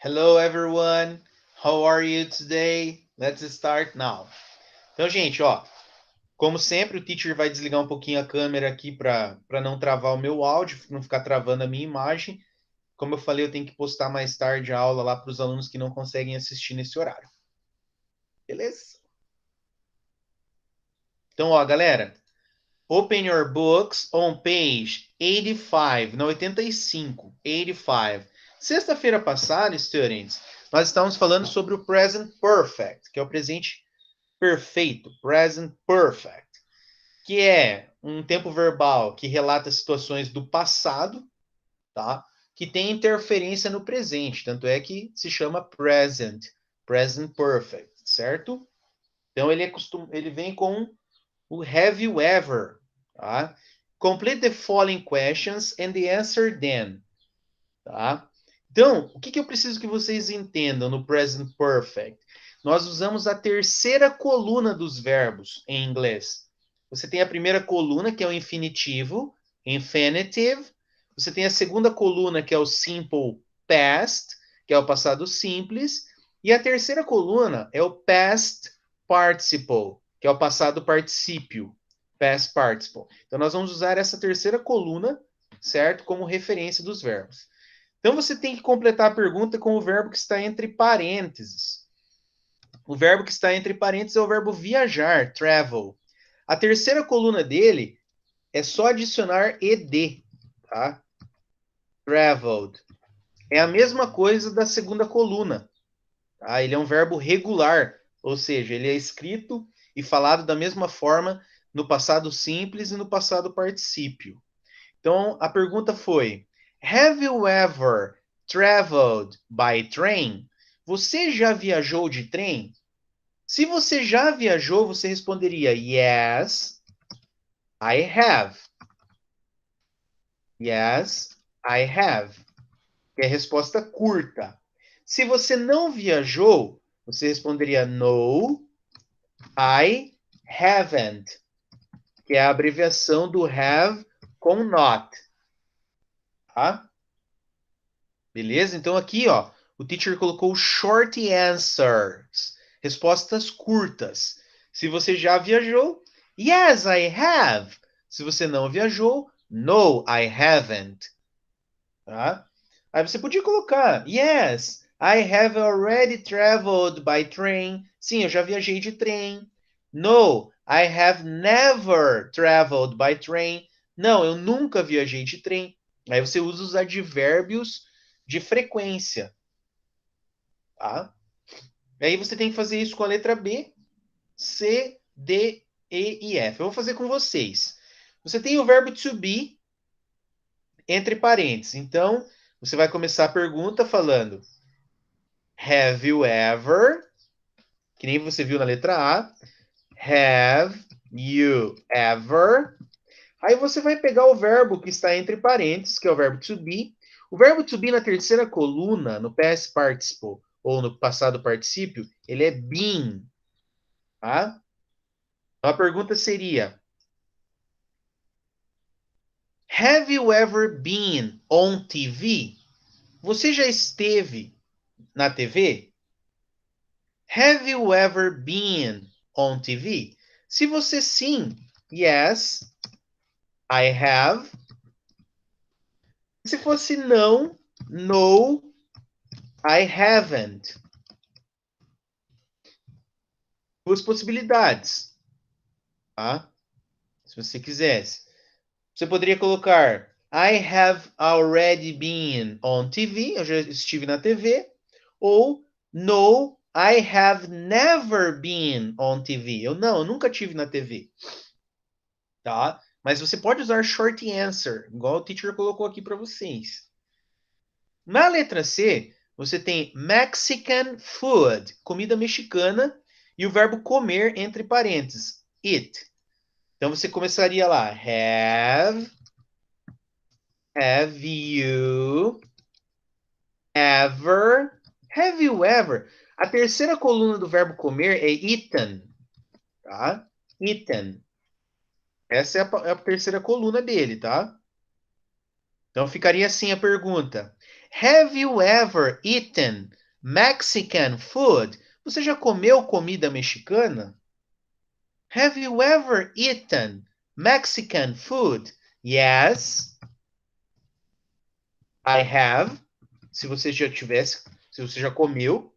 Hello everyone, how are you today? Let's start now. Então, gente, ó, como sempre, o teacher vai desligar um pouquinho a câmera aqui para não travar o meu áudio, não ficar travando a minha imagem. Como eu falei, eu tenho que postar mais tarde a aula lá para os alunos que não conseguem assistir nesse horário. Beleza? Então, ó, galera, open your books on page 85, não, 85, 85. Sexta-feira passada, students, nós estávamos falando sobre o present perfect, que é o presente perfeito, present perfect, que é um tempo verbal que relata situações do passado, tá? Que tem interferência no presente, tanto é que se chama present, present perfect, certo? Então ele vem com o have you ever, tá? Complete the following questions and the answer then, tá? Então, o que eu preciso que vocês entendam no present perfect? Nós usamos a terceira coluna dos verbos em inglês. Você tem a primeira coluna, que é o infinitivo, infinitive. Você tem a segunda coluna, que é o simple past, que é o passado simples. E a terceira coluna é o past participle, que é o passado particípio, past participle. Então, nós vamos usar essa terceira coluna, certo, como referência dos verbos. Então você tem que completar a pergunta com o verbo que está entre parênteses. O verbo que está entre parênteses é o verbo viajar, travel. A terceira coluna dele é só adicionar ed, tá? Traveled. É a mesma coisa da segunda coluna, tá? Ele é um verbo regular, ou seja, ele é escrito e falado da mesma forma no passado simples e no passado particípio. Então, a pergunta foi: Have you ever traveled by train? Você já viajou de trem? Se você já viajou, você responderia Yes, I have. Yes, I have. Que é a resposta curta. Se você não viajou, você responderia No, I haven't. Que é a abreviação do have com not. Tá? Beleza? Então aqui, ó, o teacher colocou short answers, respostas curtas. Se você já viajou, yes, I have. Se você não viajou, no, I haven't. Tá? Aí você podia colocar, yes, I have already traveled by train. Sim, eu já viajei de trem. No, I have never traveled by train. Não, eu nunca viajei de trem. Aí você usa os advérbios de frequência, tá? E aí você tem que fazer isso com a letra B, C, D, E e F. Eu vou fazer com vocês. Você tem o verbo to be entre parênteses. Então, você vai começar a pergunta falando Have you ever, que nem você viu na letra A, have you ever. Aí você vai pegar o verbo que está entre parênteses, que é o verbo to be. O verbo to be na terceira coluna, no past participle ou no passado particípio, ele é been, tá? Então a pergunta seria: Have you ever been on TV? Você já esteve na TV? Have you ever been on TV? Se você sim, yes, I have. Se fosse não, no, I haven't. Duas possibilidades, tá? Se você quisesse. Você poderia colocar I have already been on TV, eu já estive na TV, ou No, I have never been on TV. Eu nunca tive na TV, tá? Mas você pode usar short answer, igual o teacher colocou aqui para vocês. Na letra C, você tem Mexican food, comida mexicana, e o verbo comer entre parênteses, eat. Então você começaria lá, have you ever, have you ever? A terceira coluna do verbo comer é eaten, tá? Eaten. Essa é a terceira coluna dele, tá? Então ficaria assim a pergunta: Have you ever eaten Mexican food? Você já comeu comida mexicana? Have you ever eaten Mexican food? Yes, I have. Se você já tivesse, se você já comeu.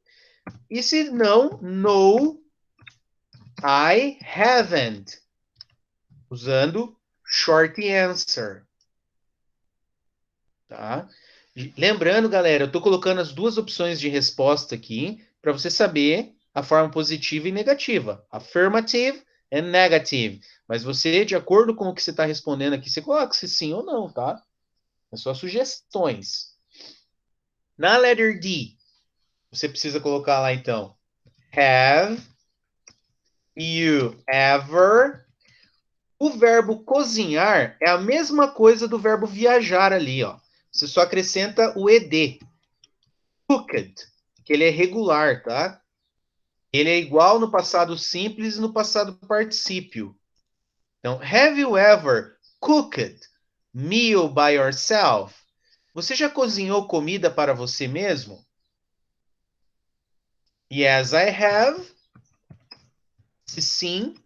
E se não, no, I haven't. Usando short answer. Tá? Lembrando, galera, eu estou colocando as duas opções de resposta aqui para você saber a forma positiva e negativa. Affirmative and negative. Mas você, de acordo com o que você está respondendo aqui, você coloca se sim ou não, tá? É só sugestões. Na letter D, você precisa colocar lá então. Have you ever? O verbo cozinhar é a mesma coisa do verbo viajar ali, ó. Você só acrescenta o ed. Cooked, que ele é regular, tá? Ele é igual no passado simples e no passado particípio. Então, have you ever cooked meal by yourself? Você já cozinhou comida para você mesmo? Yes, I have. Se sim,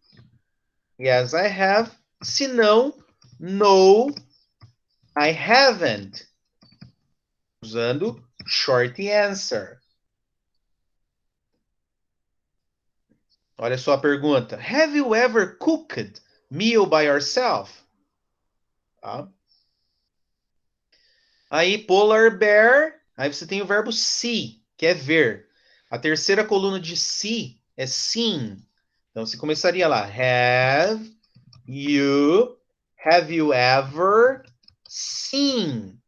yes, I have. Se não, no, I haven't. Usando short answer. Olha só a pergunta. Have you ever cooked meal by yourself? Tá? Aí, polar bear, aí você tem o verbo see, que é ver. A terceira coluna de see é seen. Então, você começaria lá. Have you ever seen?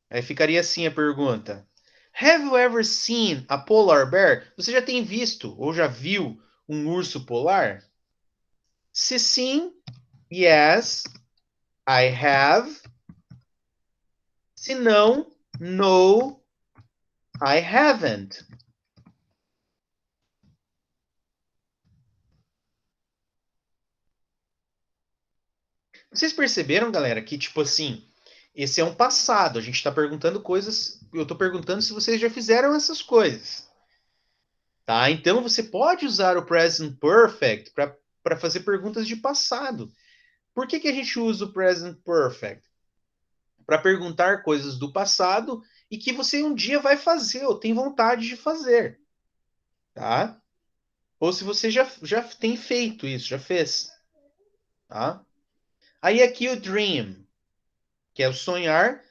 Aí ficaria assim a pergunta. Have you ever seen a polar bear? Você já tem visto ou já viu um urso polar? Se sim, yes, I have. Se não, no, I haven't. Vocês perceberam, galera, que tipo assim, esse é um passado. A gente está perguntando coisas. Eu estou perguntando se vocês já fizeram essas coisas, tá? Então você pode usar o present perfect para fazer perguntas de passado. Por que que a gente usa o present perfect? Para perguntar coisas do passado e que você um dia vai fazer ou tem vontade de fazer, tá? Ou se você já tem feito isso, já fez, tá? Aí aqui o dream, que é o sonhar,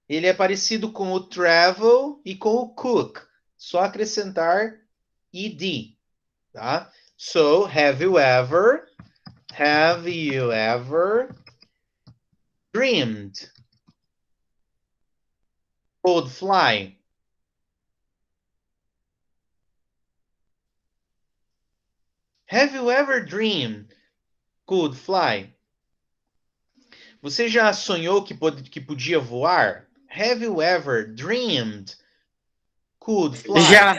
ele é parecido com o travel e com o cook. Só acrescentar ed, tá? So, have you ever dreamed? Could fly. Have you ever dreamed? Could fly. Você já sonhou que podia voar? Have you ever dreamed? Could fly. Já,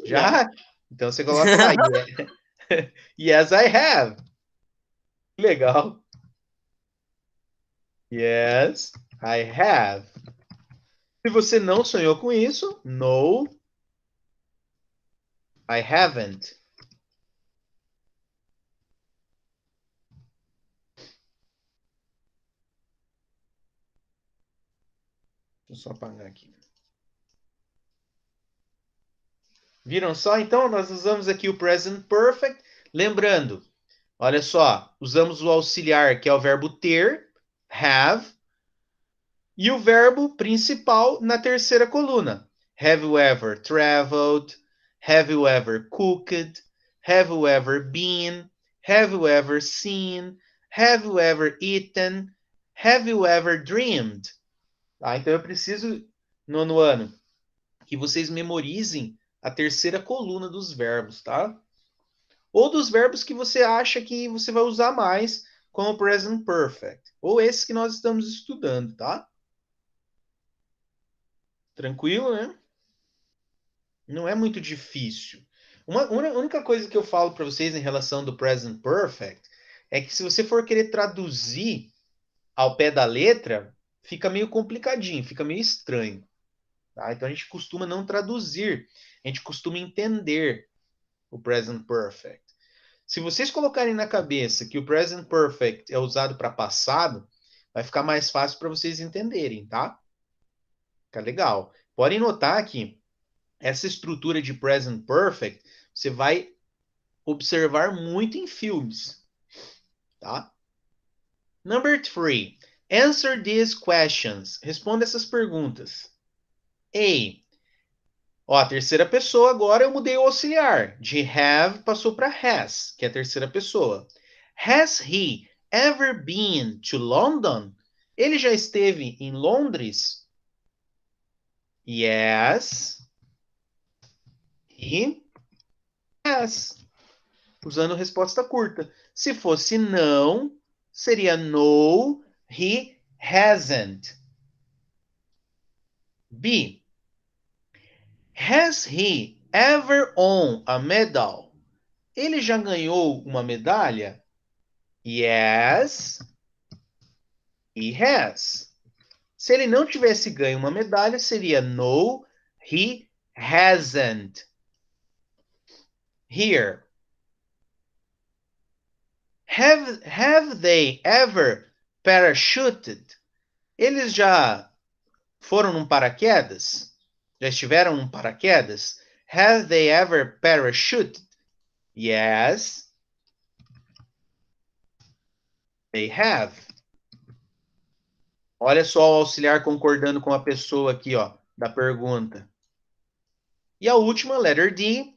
já. Já? Então você coloca lá. Yes, I have. Legal. Yes, I have. Se você não sonhou com isso, no, I haven't. Deixa eu só apagar aqui. Viram só? Então, nós usamos aqui o present perfect. Lembrando, olha só, usamos o auxiliar, que é o verbo ter, have, e o verbo principal na terceira coluna. Have you ever traveled? Have you ever cooked? Have you ever been? Have you ever seen? Have you ever eaten? Have you ever dreamed? Tá? Então eu preciso, nono ano, que vocês memorizem a terceira coluna dos verbos, tá? Ou dos verbos que você acha que você vai usar mais, como o present perfect. Ou esses que nós estamos estudando, tá? Tranquilo, né? Não é muito difícil. Uma única coisa que eu falo para vocês em relação do present perfect é que se você for querer traduzir ao pé da letra, fica meio complicadinho, fica meio estranho. Tá? Então a gente costuma não traduzir, a gente costuma entender o present perfect. Se vocês colocarem na cabeça que o present perfect é usado para passado, vai ficar mais fácil para vocês entenderem, tá? Fica legal. Podem notar que essa estrutura de present perfect você vai observar muito em filmes, tá? Number 3. Answer these questions. Responda essas perguntas. A. Ó, a terceira pessoa agora eu mudei o auxiliar. De have passou para has, que é a terceira pessoa. Has he ever been to London? Ele já esteve em Londres? Yes, he has. Usando resposta curta. Se fosse não, seria no, he hasn't. B. Has he ever won a medal? Ele já ganhou uma medalha? Yes, he has. Se ele não tivesse ganho uma medalha, seria no, he hasn't. Here. Have they ever parachuted? Eles já foram num paraquedas? Já estiveram num paraquedas? Have they ever parachuted? Yes, they have. Olha só o auxiliar concordando com a pessoa aqui, ó, da pergunta. E a última, letter D.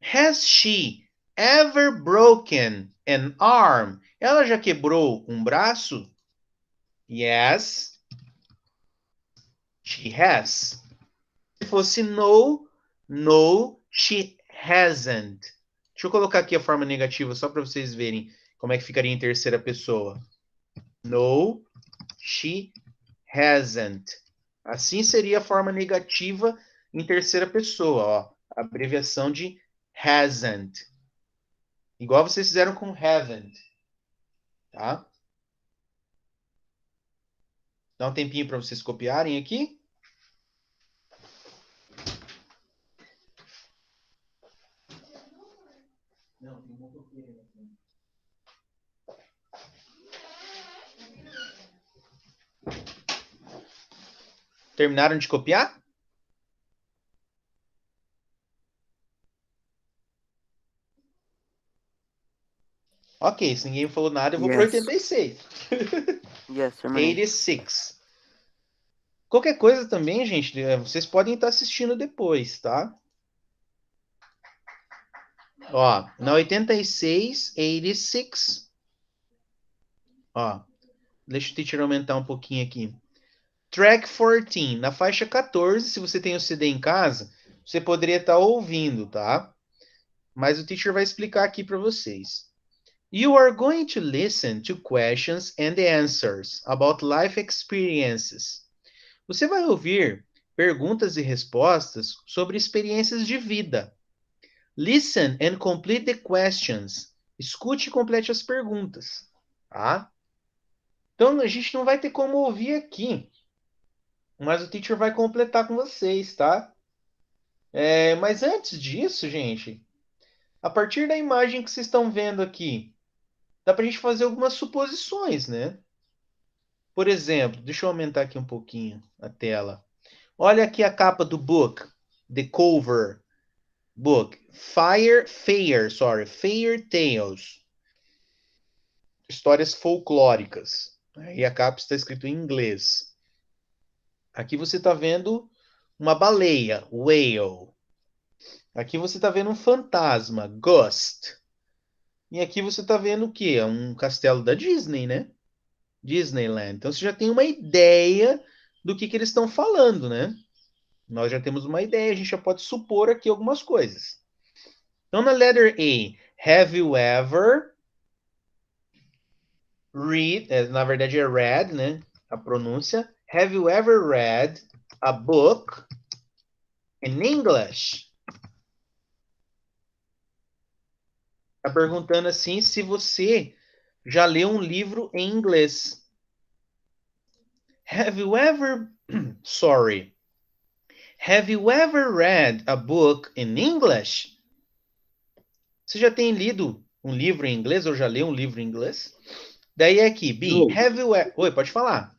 Has she ever broken an arm? Ela já quebrou um braço? Yes, she has. Se fosse no, no, she hasn't. Deixa eu colocar aqui a forma negativa só para vocês verem como é que ficaria em terceira pessoa. No, she hasn't. Assim seria a forma negativa em terceira pessoa, ó. A abreviação de hasn't. Igual vocês fizeram com haven't. Tá? Dá um tempinho para vocês copiarem aqui. Não, tem uma copia aqui. Terminaram de copiar? Ok, se ninguém falou nada, eu vou para 86. Yes, terminei. 86. Qualquer coisa também, gente, vocês podem estar assistindo depois, tá? Ó, na 86, 86. Ó, deixa o teacher aumentar um pouquinho aqui. Track 14, na faixa 14, se você tem o CD em casa, você poderia estar ouvindo, tá? Mas o teacher vai explicar aqui para vocês. You are going to listen to questions and answers about life experiences. Você vai ouvir perguntas e respostas sobre experiências de vida. Listen and complete the questions. Escute e complete as perguntas, tá? Então, a gente não vai ter como ouvir aqui, mas o teacher vai completar com vocês, tá? Mas antes disso, gente, a partir da imagem que vocês estão vendo aqui, dá para a gente fazer algumas suposições, né? Por exemplo, deixa eu aumentar aqui um pouquinho a tela. Olha aqui a capa do book, the cover book, Fairy Tales, histórias folclóricas. E a capa está escrito em inglês. Aqui você está vendo uma baleia, whale. Aqui você está vendo um fantasma, ghost. E aqui você está vendo o quê? Um castelo da Disney, né? Disneyland. Então você já tem uma ideia do que eles estão falando, né? Nós já temos uma ideia, a gente já pode supor aqui algumas coisas. Então, na letter A, have you ever read, na verdade é read, né? A pronúncia. Have you ever read a book in English? Está perguntando assim se você já leu um livro em inglês? Have you ever... Sorry. Have you ever read a book in English? Você já tem lido um livro em inglês ou já leu um livro em inglês? Daí é aqui, B. Não. Have you... Oi, pode falar.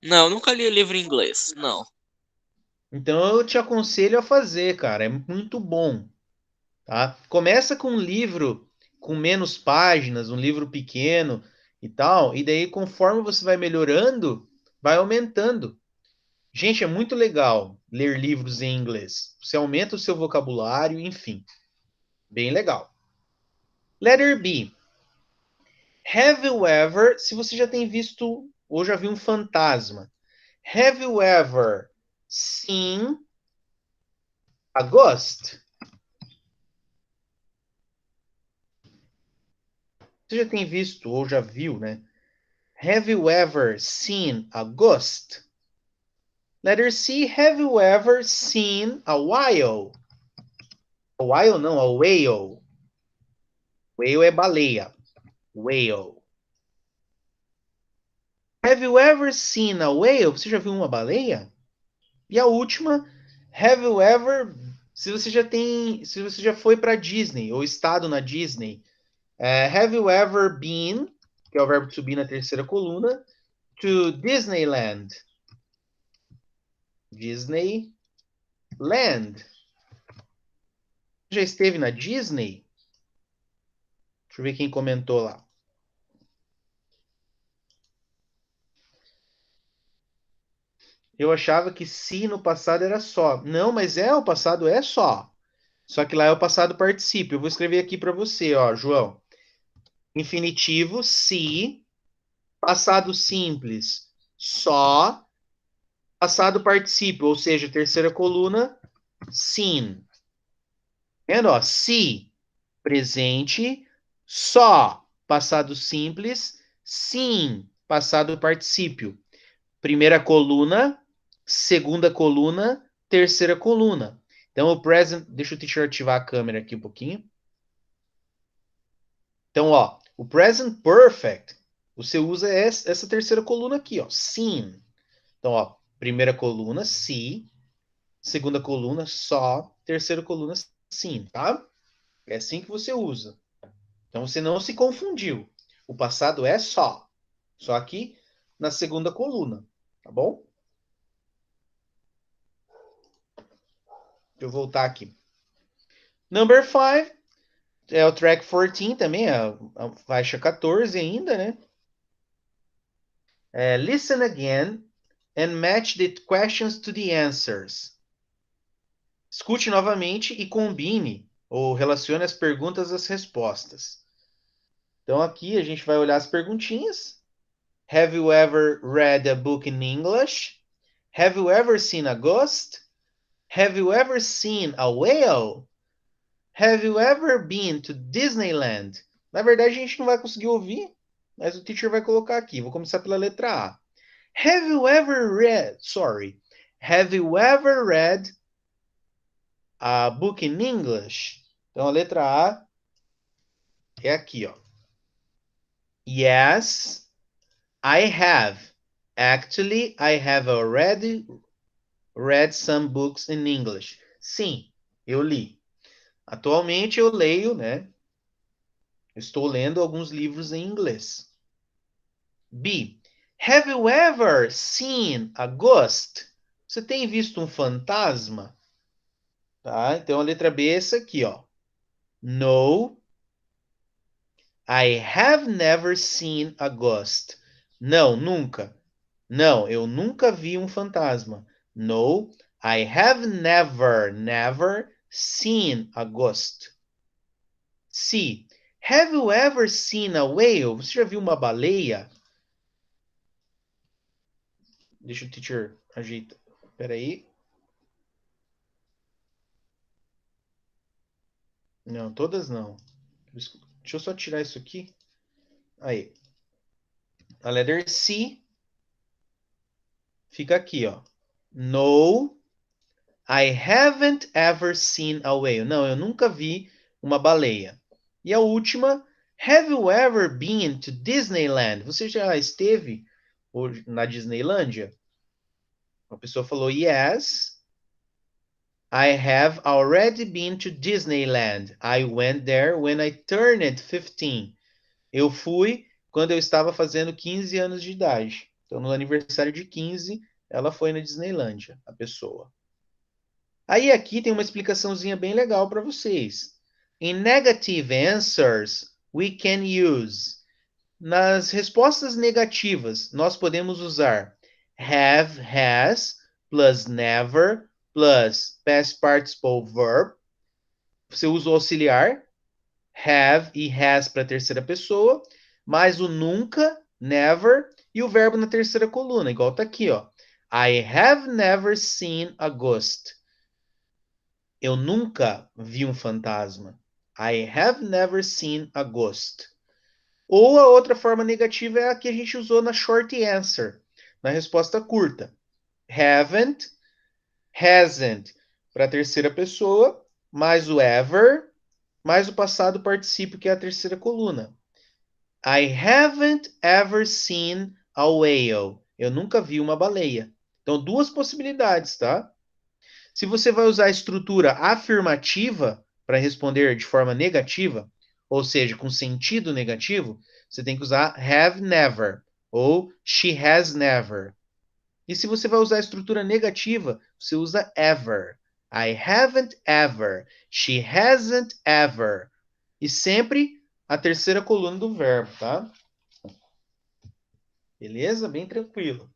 Não, nunca li livro em inglês. Não. Então eu te aconselho a fazer, cara. É muito bom, tá? Começa com um livro com menos páginas, um livro pequeno e tal, e daí conforme você vai melhorando, vai aumentando. Gente, é muito legal ler livros em inglês. Você aumenta o seu vocabulário, enfim. Bem legal. Letter B. Have you ever, se você já tem visto ou já viu um fantasma, have you ever seen a ghost? Você já tem visto ou já viu, né? Have you ever seen a ghost? Letter C. Have you ever seen a whale? A whale não, a whale. Whale é baleia. Whale. Have you ever seen a whale? Você já viu uma baleia? E a última, have you ever... Se você já foi para Disney ou estado na Disney, have you ever been, que é o verbo to be na terceira coluna, to Disneyland? Disneyland. Já esteve na Disney? Deixa eu ver quem comentou lá. Eu achava que se no passado era só. Não, mas o passado é só. Só que lá é o passado particípio. Eu vou escrever aqui para você, ó, João. Infinitivo, se. Passado simples, só. Passado particípio, ou seja, terceira coluna, seen. Vendo, ó? Se, presente, só. Passado simples, sim. Passado particípio. Primeira coluna, segunda coluna, terceira coluna. Então, o present... Deixa eu te ativar a câmera aqui um pouquinho. Então, ó, o present perfect, você usa essa terceira coluna aqui, ó, seen. Então, ó, primeira coluna, se. Segunda coluna, só. Terceira coluna, sim, tá? É assim que você usa. Então, você não se confundiu. O passado é só. Só aqui na segunda coluna, tá bom? Deixa eu voltar aqui. Number 5 é o track 14 também, a faixa 14 ainda, né? Listen again and match the questions to the answers. Escute novamente e combine ou relacione as perguntas às respostas. Então aqui a gente vai olhar as perguntinhas. Have you ever read a book in English? Have you ever seen a ghost? Have you ever seen a whale? Have you ever been to Disneyland? Na verdade, a gente não vai conseguir ouvir, mas o teacher vai colocar aqui. Vou começar pela letra A. Have you ever read... Sorry. Have you ever read a book in English? Então, a letra A é aqui, ó. Yes, I have. Actually, I have already read some books in English. Sim, eu li. Atualmente eu leio, né? Estou lendo alguns livros em inglês. B. Have you ever seen a ghost? Você tem visto um fantasma? Tá? Então a letra B é essa aqui, ó. No, I have never seen a ghost. Não, nunca. Não, eu nunca vi um fantasma. No, I have never seen a ghost. C. Have you ever seen a whale? Você já viu uma baleia? Deixa o teacher ajeitar. Espera aí. Não, todas não. Deixa eu só tirar isso aqui. Aí. A letra C fica aqui, ó. No, I haven't ever seen a whale. Não, eu nunca vi uma baleia. E a última, Have you ever been to Disneyland? Você já esteve na Disneylândia? A pessoa falou, yes, I have already been to Disneyland. I went there when I turned 15. Eu fui quando eu estava fazendo 15 anos de idade. Então, no aniversário de 15, ela foi na Disneylândia, a pessoa. Aí aqui tem uma explicaçãozinha bem legal para vocês. In negative answers, we can use. Nas respostas negativas, nós podemos usar have, has, plus never, plus past participle verb. Você usa o auxiliar, have e has para a terceira pessoa, mais o nunca, never, e o verbo na terceira coluna, igual tá aqui, ó. I have never seen a ghost. Eu nunca vi um fantasma. I have never seen a ghost. Ou a outra forma negativa é a que a gente usou na short answer, na resposta curta. Haven't, hasn't, para a terceira pessoa, mais o ever, mais o passado particípio, que é a terceira coluna. I haven't ever seen a whale. Eu nunca vi uma baleia. Então, duas possibilidades, tá? Se você vai usar a estrutura afirmativa para responder de forma negativa, ou seja, com sentido negativo, você tem que usar have never ou she has never. E se você vai usar a estrutura negativa, você usa ever. I haven't ever. She hasn't ever. E sempre a terceira coluna do verbo, tá? Beleza? Bem tranquilo.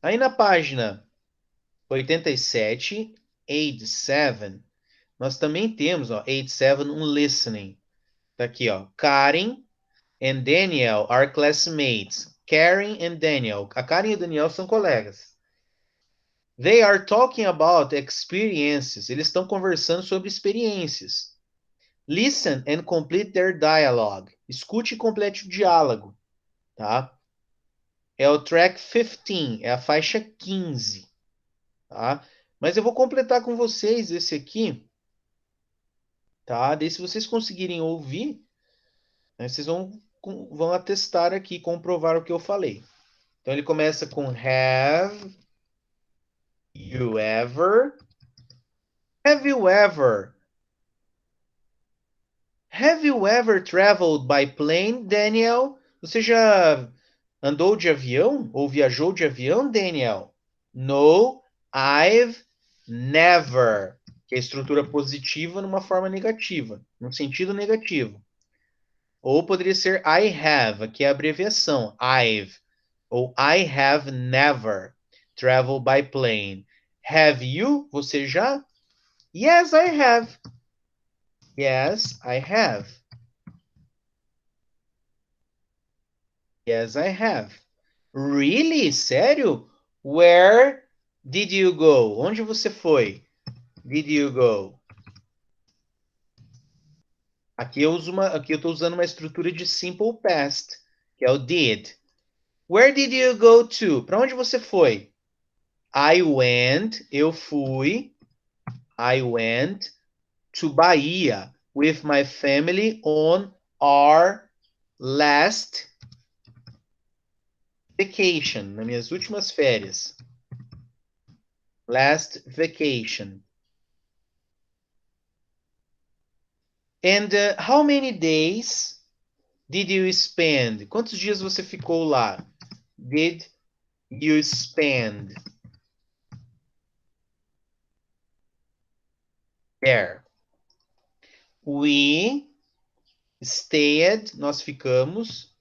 Aí na página 87, 87, nós também temos, ó, 87, um listening. Tá aqui, ó. Karen and Daniel are classmates. Karen and Daniel. A Karen e o Daniel são colegas. They are talking about experiences. Eles estão conversando sobre experiências. Listen and complete their dialogue. Escute e complete o diálogo, tá? É o track 15, é a faixa 15, tá? Mas eu vou completar com vocês esse aqui, tá? Daí se vocês conseguirem ouvir, né, vocês vão atestar aqui, comprovar o que eu falei. Então ele começa com have you ever? Have you ever? Have you ever traveled by plane, Daniel? Você já andou de avião ou viajou de avião, Daniel? No, I've never. Que é a estrutura positiva numa forma negativa, num sentido negativo. Ou poderia ser I have, que é a abreviação, I've. Ou I have never traveled by plane. Have you? Você já? Yes, I have. Yes, I have. Yes, I have. Really? Sério? Where did you go? Onde você foi? Did you go? Aqui eu estou usando uma estrutura de simple past, que é o did. Where did you go to? Para onde você foi? I went, eu fui. I went to Bahia with my family on our last vacation, nas minhas últimas férias. Last vacation. And how many days did you spend? Quantos dias você ficou lá? Did you spend there? We stayed, nós ficamos,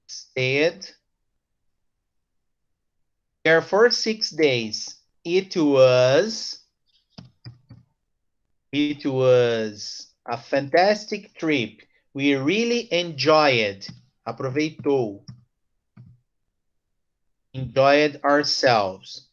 stayed there for 6 days. It was a fantastic trip. We really enjoyed. Aproveitou. Enjoyed ourselves.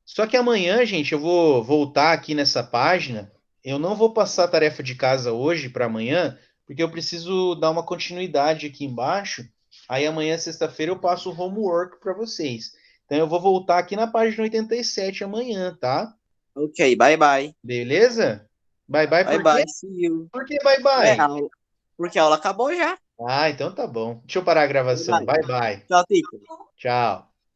Só que amanhã, gente, eu vou voltar aqui nessa página. Eu não vou passar a tarefa de casa hoje para amanhã, porque eu preciso dar uma continuidade aqui embaixo. Aí amanhã, sexta-feira, eu passo o homework para vocês. Então eu vou voltar aqui na página 87 amanhã, tá? Ok, bye bye. Beleza? Bye bye Bye por bye, quê? see you. Por que bye É, bye? porque a aula acabou já. Ah, então tá bom. Deixa eu parar a Bye gravação. bye. Bye bye. Tchau, Tito. Tchau.